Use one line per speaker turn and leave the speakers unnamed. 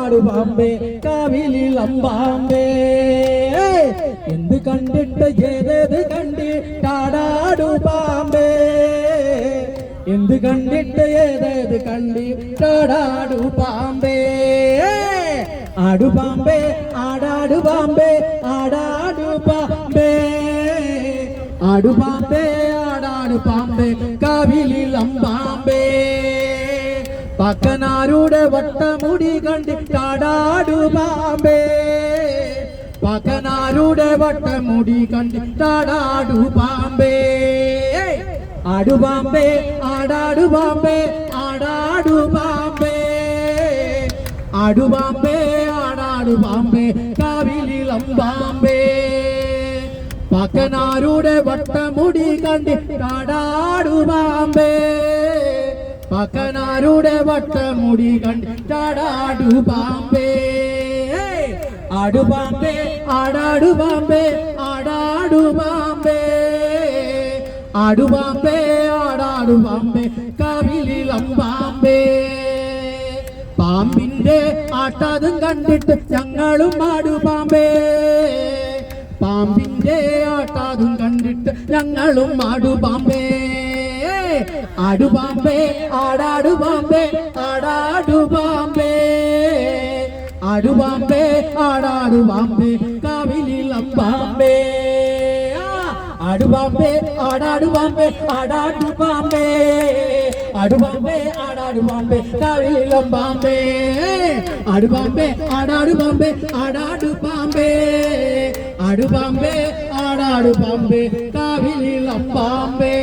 ആടാടു പാമ്പേ കാവിലമ്പാമ്പേ എന്ത് കണ്ടിട്ട് ഏതേത് കണ്ടിട്ടാടാടു പാമ്പേ എന്ത് കണ്ടിട്ട് ഏതേത് കണ്ടിട്ടാടാടു പാമ്പേ ആടു പാമ്പേ ആടാടു പാമ്പേ ആടാടു പാമ്പേ ആടു പാമ്പേ ആടാടു പാമ്പേ കാവിലമ്പാമ്പേ പക്കനാരുടെ വട്ടമുടി കണ്ടിട്ടാടാടു പാമ്പേ പക്കനാരുടെ വട്ടമുടി കണ്ടിട്ടാടാടു പാമ്പേ ആടു പാമ്പേ ആടാടു പാമ്പേ ആടാടു പാമ്പേ ആടു പാമ്പേ ആടാടു പാമ്പേ കാവിലമ്പാമ്പേ പക്കനാരുടെ വട്ടമുടി കണ്ടിട്ടാടാടു പാമ്പേ പക്കനാരുടെ വട്ടമുടി കണ്ടിട്ടാടാടു പാമ്പേ ആടു പാമ്പേ ആടാടു പാമ്പേ ആടാടു പാമ്പേ ആടു പാമ്പേ ആടാടു പാമ്പേ കാവിലമ്പാമ്പേ പാമ്പിന്റെ ആട്ടാതും കണ്ടിട്ട് ഞങ്ങളും ആടു പാമ്പേ പാമ്പിന്റെ ആട്ടാതും കണ്ടിട്ട് ഞങ്ങളും ആടു പാമ്പേ ആടു പാമ്പേ ആടാടു പാമ്പേ ആടാടു പാമ്പേ ആടു പാമ്പേ ആടാടു പാമ്പേ കാവിലമ്പാമ്പേ ആടു പാമ്പേ ആടാടു പാമ്പേ ആടാടു പാമ്പേ ആടു പാമ്പേ ആടാടു പാമ്പേ കാവിലമ്പാമ്പേ ആടു പാമ്പേ ആടാടു പാമ്പേ ആടാടു പാമ്പേ ആടു പാമ്പേ ആടാടു പാമ്പേ കാവിലമ്പാമ്പേ